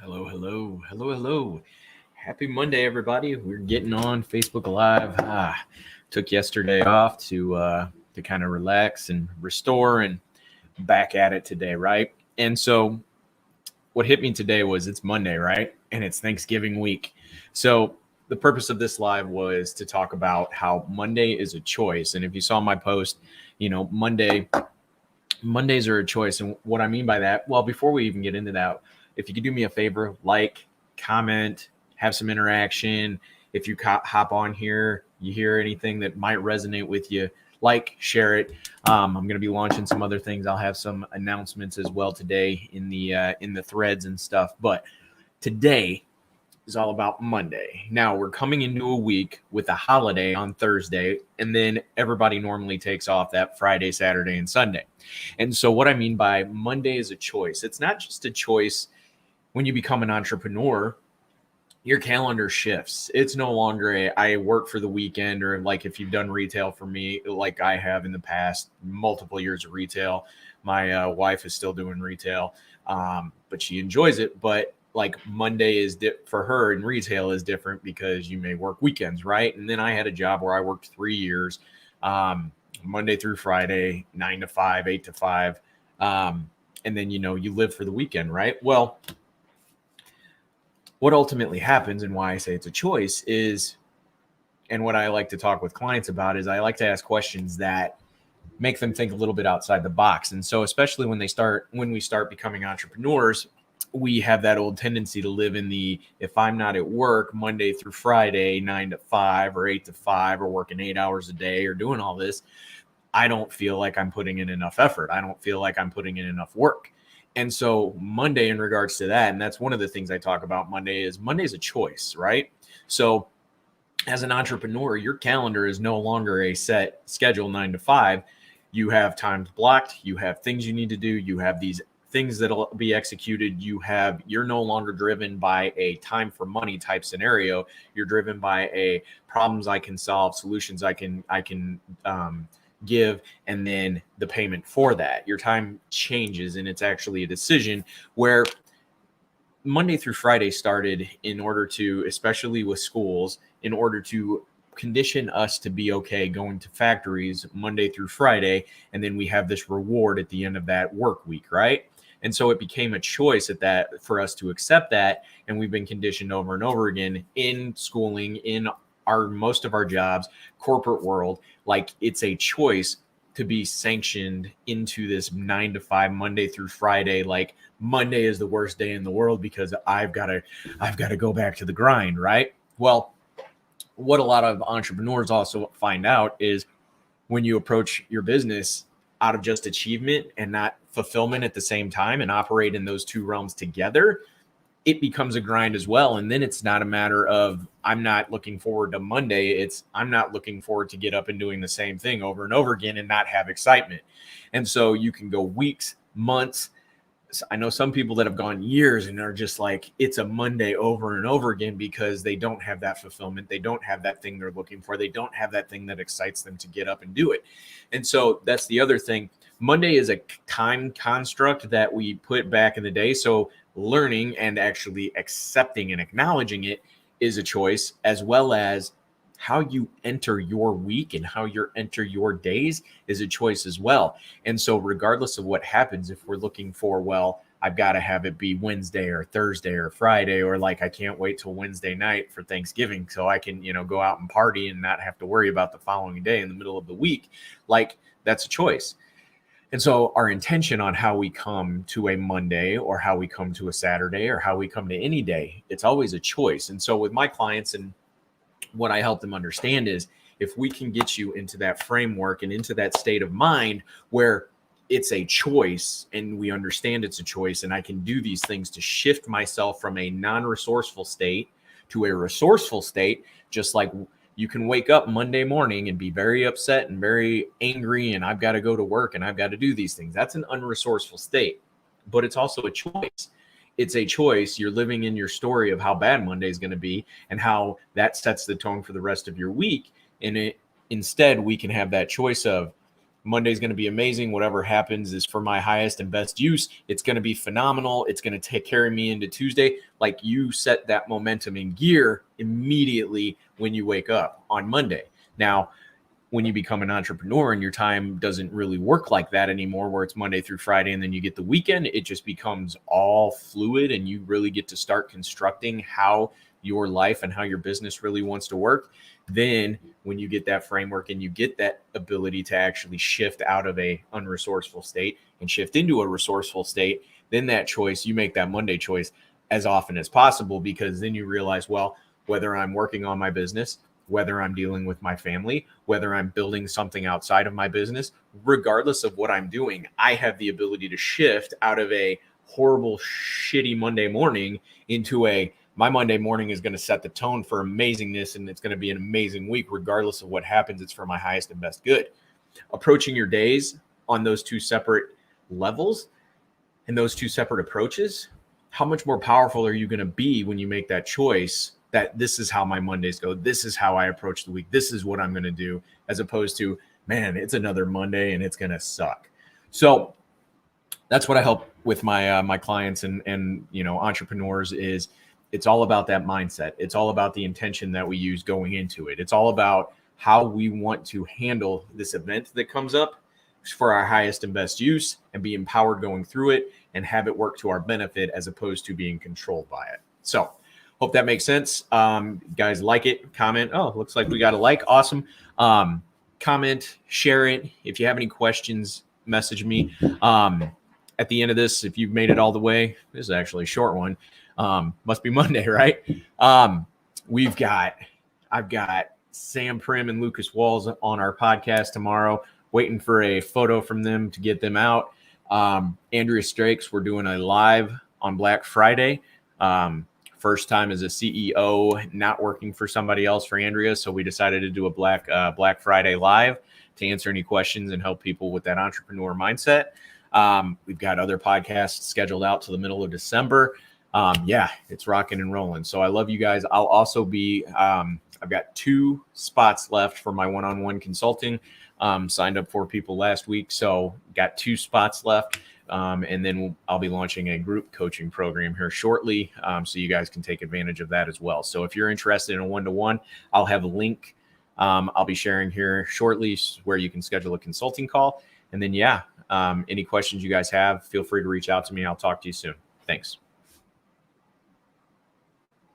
Hello, hello, hello, hello. Happy Monday, everybody. We're getting on Facebook Live. Took yesterday off to kind of relax and restore and back at it today, right? And so what hit me today was it's Monday, right? And it's Thanksgiving week. So the purpose of this live was to talk about how Monday is a choice. And if you saw my post, Mondays are a choice. And what I mean by that, well, before we even get into that, if you could do me a favor, like, comment, have some interaction. If you hop on here, you hear anything that might resonate with you, like, share it. I'm going to be launching some other things. I'll have some announcements as well today in the threads and stuff. But today is all about Monday. Now we're coming into a week with a holiday on Thursday, and then everybody normally takes off that Friday, Saturday, and Sunday. And so what I mean by Monday is a choice. It's not just a choice when you become an entrepreneur. Your calendar shifts. It's no longer I work for the weekend, or like if you've done retail for me, like I have in the past, multiple years of retail. My wife is still doing retail, but she enjoys it. But like Monday is for her in retail is different because you may work weekends, right? And then I had a job where I worked 3 years, Monday through Friday, 9 to 5, 8 to 5. And then, you live for the weekend, right? Well, what ultimately happens and why I say it's a choice is, and what I like to talk with clients about is I like to ask questions that make them think a little bit outside the box. And so especially when we start becoming entrepreneurs, we have that old tendency to live in the, if I'm not at work Monday through Friday, 9 to 5 or 8 to 5, or working 8 hours a day or doing all this, I don't feel like I'm putting in enough effort. I don't feel like I'm putting in enough work. And so Monday, in regards to that, and that's one of the things I talk about Monday's a choice, right? So as an entrepreneur, your calendar is no longer a set schedule 9 to 5. You have times blocked, you have things you need to do, you have these things that'll be executed. You're no longer driven by a time for money type scenario. You're driven by a problems I can solve, solutions I can give, and then the payment for that. Your time changes, and it's actually a decision where Monday through Friday started in order to, especially with schools, in order to condition us to be okay going to factories Monday through Friday. And then we have this reward at the end of that work week, right? And so it became a choice for us to accept that. And we've been conditioned over and over again in schooling, in most of our jobs, corporate world, like it's a choice to be sanctioned into this 9 to 5 Monday through Friday. Like Monday is the worst day in the world because I've got to go back to the grind, right? Well, what a lot of entrepreneurs also find out is when you approach your business out of just achievement and not fulfillment at the same time, and operate in those two realms together, it becomes a grind as well. And then it's not a matter of I'm not looking forward to Monday. It's I'm not looking forward to get up and doing the same thing over and over again and not have excitement. And so you can go weeks, months. I know some people that have gone years and are just like, it's a Monday over and over again because they don't have that fulfillment. They don't have that thing they're looking for. They don't have that thing that excites them to get up and do it. And so that's the other thing. Monday is a time construct that we put back in the day. So learning and actually accepting and acknowledging it is a choice, as well as how you enter your week and how you enter your days is a choice as well. And so regardless of what happens, if we're looking for, well, I've got to have it be Wednesday or Thursday or Friday, or like I can't wait till Wednesday night for Thanksgiving so I can, go out and party and not have to worry about the following day in the middle of the week, like that's a choice. And so our intention on how we come to a Monday or how we come to a Saturday or how we come to any day, it's always a choice. And so with my clients, and what I help them understand is if we can get you into that framework and into that state of mind where it's a choice and we understand it's a choice, and I can do these things to shift myself from a non-resourceful state to a resourceful state, just like you can wake up Monday morning and be very upset and very angry and I've got to go to work and I've got to do these things. That's an unresourceful state, but it's also a choice. It's a choice. You're living in your story of how bad Monday is going to be and how that sets the tone for the rest of your week. And instead, we can have that choice of, Monday's going to be amazing. Whatever happens is for my highest and best use. It's going to be phenomenal. It's going to carry me into Tuesday. Like, you set that momentum in gear immediately when you wake up on Monday. Now, when you become an entrepreneur and your time doesn't really work like that anymore, where it's Monday through Friday and then you get the weekend, it just becomes all fluid, and you really get to start constructing how your life and how your business really wants to work. Then when you get that framework and you get that ability to actually shift out of a unresourceful state and shift into a resourceful state, then that choice, you make that Monday choice as often as possible, because then you realize, well, whether I'm working on my business, whether I'm dealing with my family, whether I'm building something outside of my business, regardless of what I'm doing, I have the ability to shift out of a horrible, shitty Monday morning into my Monday morning is going to set the tone for amazingness, and it's going to be an amazing week. Regardless of what happens, it's for my highest and best good. Approaching your days on those two separate levels and those two separate approaches, how much more powerful are you going to be when you make that choice that this is how my Mondays go, this is how I approach the week, this is what I'm going to do, as opposed to, man, it's another Monday and it's going to suck. So that's what I help with my clients and entrepreneurs is, it's all about that mindset. It's all about the intention that we use going into it. It's all about how we want to handle this event that comes up for our highest and best use, and be empowered going through it and have it work to our benefit as opposed to being controlled by it. So hope that makes sense. Guys, like it, comment. Oh, looks like we got a like. Awesome. Comment, share it. If you have any questions, message me. At the end of this, if you've made it all the way, this is actually a short one. Must be Monday, right? I've got Sam Prim and Lucas Walls on our podcast tomorrow, waiting for a photo from them to get them out. Andrea Strakes, we're doing a live on Black Friday. First time as a CEO, not working for somebody else for Andrea. So we decided to do a Black Friday live to answer any questions and help people with that entrepreneur mindset. We've got other podcasts scheduled out to the middle of December. It's rocking and rolling. So I love you guys. I'll also be, I've got 2 spots left for my one-on-one consulting, signed up for people last week. So got 2 spots left. And then I'll be launching a group coaching program here shortly. So you guys can take advantage of that as well. So if you're interested in a one-to-one, I'll have a link. I'll be sharing here shortly where you can schedule a consulting call. And then, any questions you guys have, feel free to reach out to me. I'll talk to you soon. Thanks.